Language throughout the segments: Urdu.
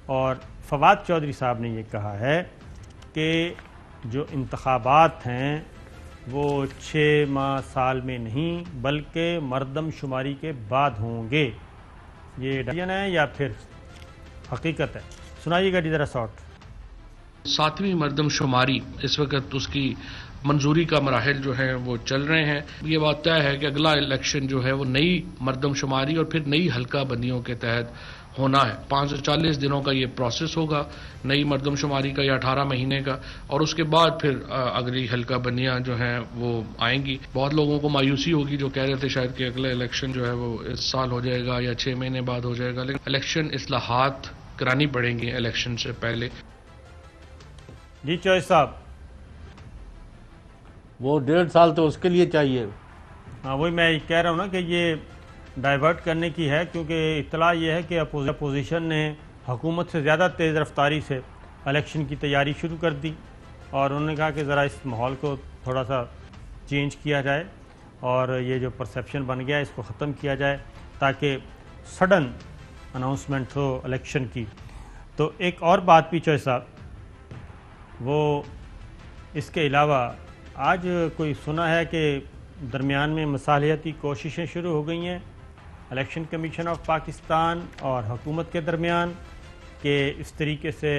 اور فواد چودھری صاحب نے یہ کہا ہے کہ جو انتخابات ہیں وہ 6 ماہ سال میں نہیں بلکہ مردم شماری کے بعد ہوں گے. یہ ڈیسیژن ہے یا پھر حقیقت ہے؟ سنائیے گا جی ذرا شارٹ. 7ویں مردم شماری اس وقت اس کی منظوری کا مراحل جو ہیں وہ چل رہے ہیں. یہ بات طے ہے کہ اگلا الیکشن جو ہے وہ نئی مردم شماری اور پھر نئی حلقہ بندیوں کے تحت ہونا ہے. 45 دنوں کا یہ پروسیس ہوگا نئی مردم شماری کا یا 18 مہینے کا, اور اس کے بعد پھر اگلی حلقہ بندیاں جو ہیں وہ آئیں گی. بہت لوگوں کو مایوسی ہوگی جو کہہ رہے تھے شاید کہ اگلا الیکشن جو ہے وہ اس سال ہو جائے گا یا 6 مہینے بعد ہو جائے گا, لیکن الیکشن اصلاحات کرانی پڑیں گی الیکشن سے پہلے. جی چوہے صاحب. وہ 1.5 سال تو اس کے لیے چاہیے. ہاں وہی میں کہہ رہا ہوں نا کہ یہ ڈائیورٹ کرنے کی ہے, کیونکہ اطلاع یہ ہے کہ اپوزیشن نے حکومت سے زیادہ تیز رفتاری سے الیکشن کی تیاری شروع کر دی, اور انہوں نے کہا کہ ذرا اس ماحول کو تھوڑا سا چینج کیا جائے اور یہ جو پرسیپشن بن گیا ہے اس کو ختم کیا جائے تاکہ سڈن اناؤنسمنٹ ہو الیکشن کی. تو ایک اور بات بھی چوہے صاحب, وہ اس کے علاوہ آج کوئی سنا ہے کہ درمیان میں مصالحتی کوششیں شروع ہو گئی ہیں الیکشن کمیشن آف پاکستان اور حکومت کے درمیان کہ اس طریقے سے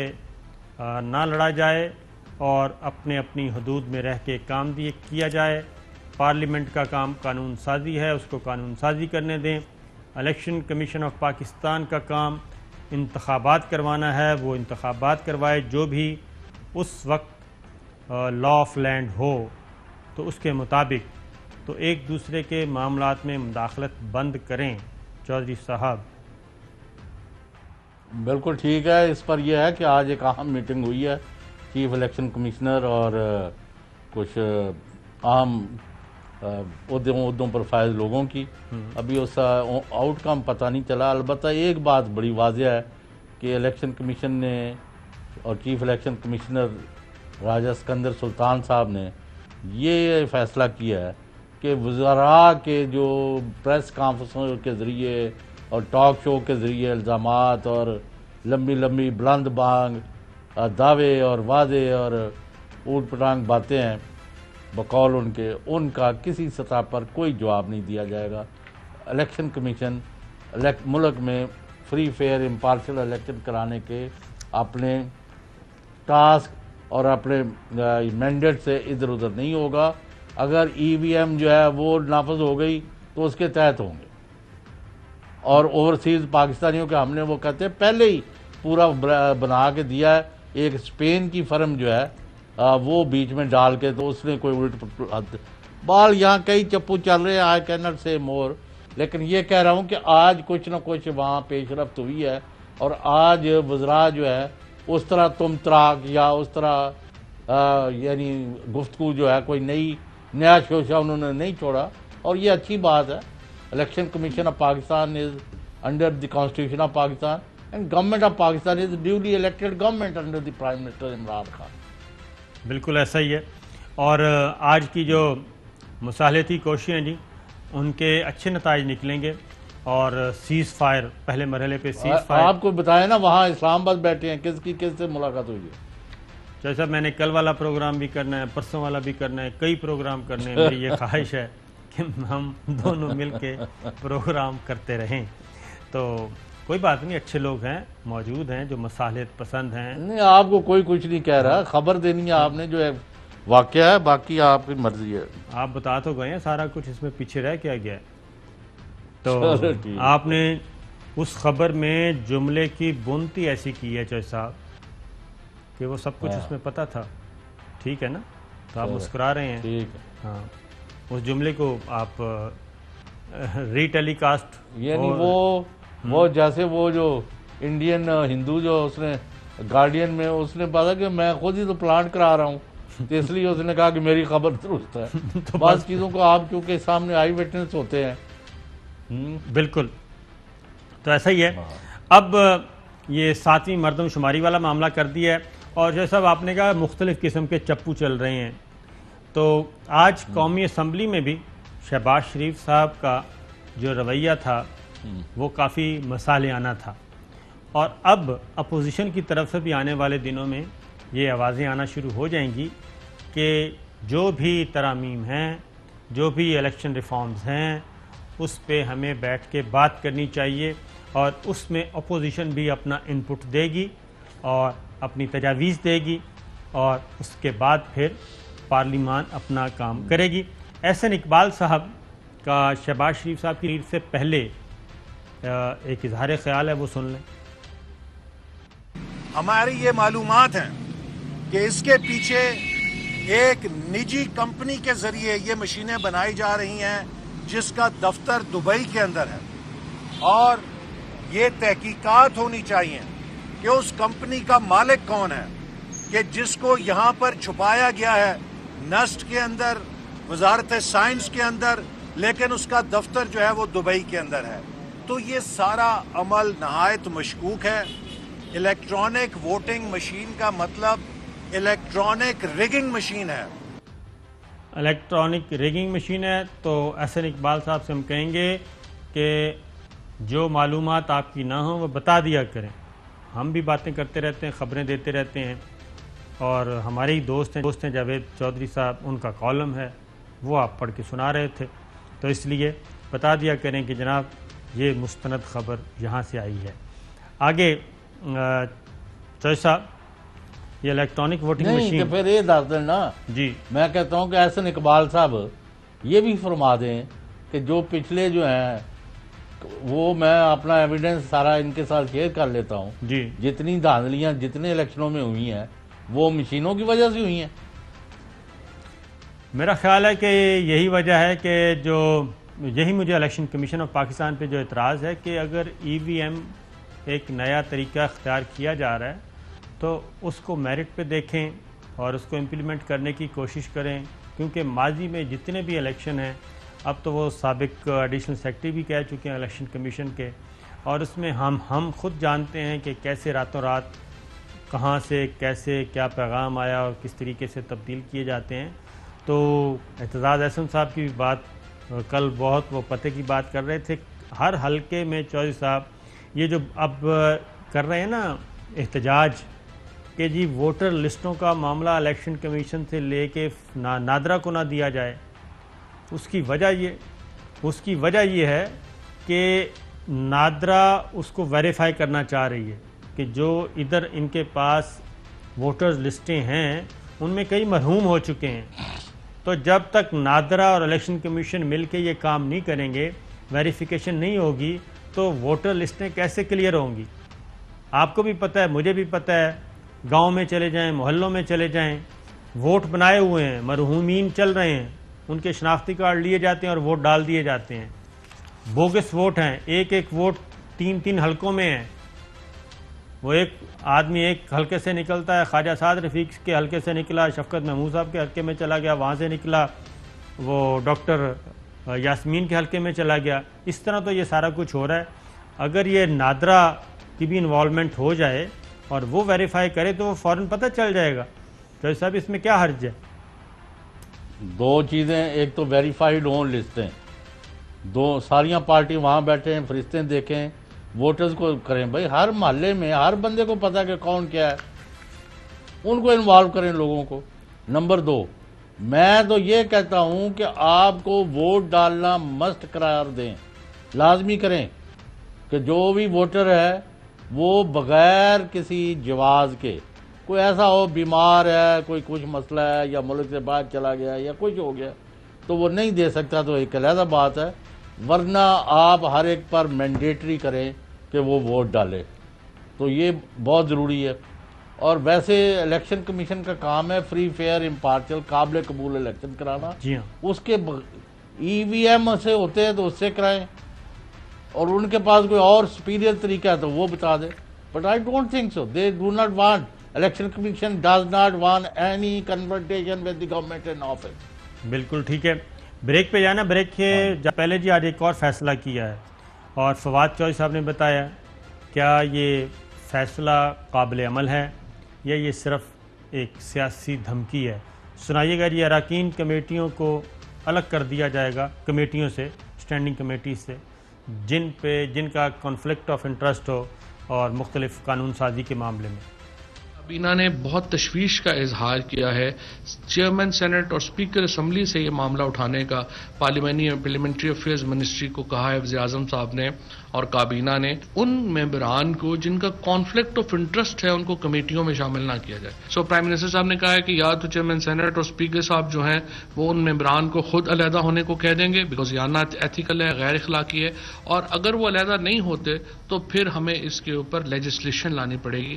نہ لڑا جائے اور اپنے اپنی حدود میں رہ کے کام کیا جائے. پارلیمنٹ کا کام قانون سازی ہے, اس کو قانون سازی کرنے دیں. الیکشن کمیشن آف پاکستان کا کام انتخابات کروانا ہے, وہ انتخابات کروائے جو بھی اس وقت لا آف لینڈ ہو تو اس کے مطابق, تو ایک دوسرے کے معاملات میں مداخلت بند کریں. چودھری صاحب. بالکل ٹھیک ہے. اس پر یہ ہے کہ آج ایک اہم میٹنگ ہوئی ہے چیف الیکشن کمشنر اور کچھ اہم عہدوں پر فائز لوگوں کی. ابھی اس کا آؤٹ کم پتہ نہیں چلا. البتہ ایک بات بڑی واضح ہے کہ الیکشن کمیشن نے اور چیف الیکشن کمشنر راجہ اسکندر سلطان صاحب نے یہ فیصلہ کیا ہے کہ وزراء کے جو پریس کانفرنسوں کے ذریعے اور ٹاک شو کے ذریعے الزامات اور لمبی لمبی بلند بانگ دعوے اور وعدے اور اوٹ پٹانگ باتیں ہیں بقول ان کا کسی سطح پر کوئی جواب نہیں دیا جائے گا. الیکشن کمیشن ملک میں فری فیئر امپارشل الیکشن کرانے کے اپنے ٹاسک اور اپنے مینڈیٹ سے ادھر ادھر نہیں ہوگا. اگر ای وی ایم جو ہے وہ نافذ ہو گئی تو اس کے تحت ہوں گے, اور اوورسیز پاکستانیوں کے ہم نے وہ کہتے ہیں پہلے ہی پورا بنا کے دیا ہے. ایک اسپین کی فرم جو ہے وہ بیچ میں ڈال کے تو اس نے کوئی الٹ بال یہاں کئی چپو چل رہے ہیں. آئی کین ناٹ سے مور, لیکن یہ کہہ رہا ہوں کہ آج کچھ نہ کچھ وہاں پیش رفت ہوئی ہے, اور آج وزراء جو ہے اس طرح تم تراک یا اس طرح یعنی گفتگو جو ہے کوئی نیا شوشہ انہوں نے نہیں چھوڑا, اور یہ اچھی بات ہے. Election commission of Pakistan is under the constitution of Pakistan and government of Pakistan is duly elected government under the prime minister Imran Khan. بالکل ایسا ہی ہے. اور آج کی جو مصالحتی کوششیں جی ان کے اچھے نتائج نکلیں گے, اور سیز فائر پہلے مرحلے پہ سیز فائر آپ کو بتائیں نا وہاں اسلام آباد بیٹھے ہیں کس سے ملاقات ہوئی ہے. جیسا میں نے کل والا پروگرام بھی کرنا ہے, پرسوں والا بھی کرنا ہے, کئی پروگرام کرنے ہیں. میری یہ خواہش ہے کہ ہم دونوں مل کے پروگرام کرتے رہیں. تو کوئی بات نہیں, اچھے لوگ ہیں موجود ہیں جو مصالحت پسند ہیں. نہیں آپ کو کوئی کچھ نہیں کہہ رہا, خبر دینی ہے آپ نے جو ہے واقعہ ہے, باقی آپ کی مرضی ہے. آپ بتا تو گئے ہیں سارا کچھ, اس میں پیچھے رہ کیا گیا ہے. تو آپ نے اس خبر میں جملے کی بنتی ایسی کی ہے چوہے صاحب کہ وہ سب کچھ اس میں پتہ تھا. ٹھیک ہے نا, تو آپ مسکرا رہے ہیں. ٹھیک ہے. ہاں, اس جملے کو آپ ری ٹیلی کاسٹ, یعنی وہ جیسے وہ جو انڈین ہندو جو اس نے گارڈین میں اس نے پتا کہ میں خود ہی تو پلانٹ کرا رہا ہوں, تو اس لیے اس نے کہا کہ میری خبر درست ہے. تو بعض چیزوں کو آپ کیونکہ سامنے آئی وٹنس ہوتے ہیں. بالکل, تو ایسا ہی ہے. اب یہ 7ویں مردم شماری والا معاملہ کر دیا ہے, اور جیسا آپ نے کہا مختلف قسم کے چپو چل رہے ہیں. تو آج قومی اسمبلی میں بھی شہباز شریف صاحب کا جو رویہ تھا وہ کافی مصالحانہ تھا, اور اب اپوزیشن کی طرف سے بھی آنے والے دنوں میں یہ آوازیں آنا شروع ہو جائیں گی کہ جو بھی ترامیم ہیں، جو بھی الیکشن ریفارمز ہیں، اس پہ ہمیں بیٹھ کے بات کرنی چاہیے، اور اس میں اپوزیشن بھی اپنا انپٹ دے گی اور اپنی تجاویز دے گی، اور اس کے بعد پھر پارلیمان اپنا کام کرے گی۔ احسن اقبال صاحب کا شہباز شریف صاحب کی ریٹ سے پہلے ایک اظہار خیال ہے، وہ سن لیں۔ ہماری یہ معلومات ہیں کہ اس کے پیچھے ایک نجی کمپنی کے ذریعے یہ مشینیں بنائی جا رہی ہیں جس کا دفتر دبئی کے اندر ہے، اور یہ تحقیقات ہونی چاہیے کہ اس کمپنی کا مالک کون ہے کہ جس کو یہاں پر چھپایا گیا ہے نسٹ کے اندر، وزارت سائنس کے اندر، لیکن اس کا دفتر جو ہے وہ دبئی کے اندر ہے۔ تو یہ سارا عمل نہایت مشکوک ہے۔ الیکٹرانک ووٹنگ مشین کا مطلب الیکٹرانک ریگنگ مشین ہے۔ الیکٹرانک ریگنگ مشین ہے تو احسن اقبال صاحب سے ہم کہیں گے کہ جو معلومات آپ کی نہ ہوں وہ بتا دیا کریں۔ ہم بھی باتیں کرتے رہتے ہیں، خبریں دیتے رہتے ہیں، اور ہمارے ہی دوست ہیں جاوید چودھری صاحب، ان کا کالم ہے، وہ آپ پڑھ کے سنا رہے تھے، تو اس لیے بتا دیا کریں کہ جناب یہ مستند خبر یہاں سے آئی ہے۔ آگے چوہے صاحب، یہ الیکٹرانک ووٹنگ نہیں مشین، تو پھر یہ دس دیں نا، جی میں کہتا ہوں کہ احسن اقبال صاحب یہ بھی فرما دیں کہ جو پچھلے جو ہیں وہ میں اپنا ایویڈنس سارا ان کے ساتھ شیئر کر لیتا ہوں، جی جتنی دھاندلیاں جتنے الیکشنوں میں ہوئی ہیں وہ مشینوں کی وجہ سے ہوئی ہیں۔ میرا خیال ہے کہ یہی وجہ ہے کہ یہی مجھے الیکشن کمیشن آف پاکستان پہ جو اعتراض ہے کہ اگر ای وی ایم ایک نیا طریقہ اختیار کیا جا رہا ہے تو اس کو میرٹ پہ دیکھیں اور اس کو امپلیمنٹ کرنے کی کوشش کریں، کیونکہ ماضی میں جتنے بھی الیکشن ہیں، اب تو وہ سابق ایڈیشنل سیکرٹری بھی کہہ چکے ہیں الیکشن کمیشن کے، اور اس میں ہم خود جانتے ہیں کہ کیسے راتوں رات کہاں سے کیسے کیا پیغام آیا اور کس طریقے سے تبدیل کیے جاتے ہیں۔ تو اعتزاز احسن صاحب کی بات کل بہت وہ پتہ کی بات کر رہے تھے، ہر حلقے میں چودھری صاحب یہ جو اب کر رہے ہیں نا احتجاج کہ جی ووٹر لسٹوں کا معاملہ الیکشن کمیشن سے لے کے نادرا کو نہ دیا جائے، اس کی وجہ یہ ہے کہ نادرا اس کو ویریفائی کرنا چاہ رہی ہے کہ جو ادھر ان کے پاس ووٹرز لسٹیں ہیں ان میں کئی مرحوم ہو چکے ہیں، تو جب تک نادرا اور الیکشن کمیشن مل کے یہ کام نہیں کریں گے، ویریفیکیشن نہیں ہوگی، تو ووٹر لسٹیں کیسے کلیئر ہوں گی؟ آپ کو بھی پتہ ہے، مجھے بھی پتہ ہے، گاؤں میں چلے جائیں، محلوں میں چلے جائیں، ووٹ بنائے ہوئے ہیں، مرحومین چل رہے ہیں، ان کے شناختی کارڈ لیے جاتے ہیں اور ووٹ ڈال دیے جاتے ہیں، بوگس ووٹ ہیں، ایک ووٹ 3 حلقوں میں ہیں، وہ ایک آدمی ایک حلقے سے نکلتا ہے، خواجہ سعد رفیق کے حلقے سے نکلا، شفقت محمود صاحب کے حلقے میں چلا گیا، وہاں سے نکلا وہ ڈاکٹر یاسمین کے حلقے میں چلا گیا۔ اس طرح تو یہ سارا کچھ ہو رہا ہے۔ اگر یہ نادرا کی بھی انوالومنٹ ہو جائے اور وہ ویریفائی کرے تو وہ فوراً پتہ چل جائے گا۔ تو صاحب اس میں کیا حرج ہے؟ دو چیزیں، ایک تو ویریفائیڈ ہوں لسٹیں، دو ساریاں پارٹی وہاں بیٹھیں، فرشتیں دیکھیں، ووٹرز کو کریں، بھائی ہر محلے میں ہر بندے کو پتہ کہ کون کیا ہے، ان کو انوالو کریں لوگوں کو۔ نمبر 2، میں تو یہ کہتا ہوں کہ آپ کو ووٹ ڈالنا مسٹ قرار دیں، لازمی کریں کہ جو بھی ووٹر ہے وہ بغیر کسی جواز کے، کوئی ایسا ہو بیمار ہے، کوئی کچھ مسئلہ ہے یا ملک سے باہر چلا گیا یا کچھ ہو گیا تو وہ نہیں دے سکتا، تو ایک علیحدہ بات ہے، ورنہ آپ ہر ایک پر مینڈیٹری کریں کہ وہ ووٹ ڈالے، تو یہ بہت ضروری ہے۔ اور ویسے الیکشن کمیشن کا کام ہے فری فیئر امپارشل قابل قبول الیکشن کرانا، جی ہاں، اس کے ای وی ایم سے ہوتے ہیں تو اس سے کرائیں، اور ان کے پاس کوئی اور سپیریئر طریقہ ہے تو وہ بتا دیں، but I don't think so, they do not want, election commission does not want any confrontation with the government in office. بالکل ٹھیک ہے۔ بریک پہ جانا، بریک کے پہلے جی آج ایک اور فیصلہ کیا ہے، اور فواد چودھری صاحب نے بتایا کیا یہ فیصلہ قابل عمل ہے یا یہ صرف ایک سیاسی دھمکی ہے؟ سنائیے گا جی۔ اراکین کمیٹیوں کو الگ کر دیا جائے گا کمیٹیوں سے، اسٹینڈنگ کمیٹی سے، جن کا کنفلکٹ آف انٹرسٹ ہو اور مختلف قانون سازی کے معاملے میں۔ کابینہ نے بہت تشویش کا اظہار کیا ہے چیئرمین سینٹ اور اسپیکر اسمبلی سے یہ معاملہ اٹھانے کا پارلیمنٹری افیئرز منسٹری کو کہا ہے وزیر اعظم صاحب نے اور کابینہ نے ان ممبران کو جن کا کانفلکٹ آف انٹرسٹ ہے ان کو کمیٹیوں میں شامل نہ کیا جائے۔ سو پرائم منسٹر صاحب نے کہا ہے کہ یا تو چیئرمین سینٹ اور اسپیکر صاحب جو ہیں وہ ان ممبران کو خود علیحدہ ہونے کو کہہ دیں گے بیکاز یہ نا ایتھیکل ہے، غیر اخلاقی ہے، اور اگر وہ علیحدہ نہیں ہوتے تو پھر ہمیں اس کے اوپر لیجسلیشن لانی پڑے گی۔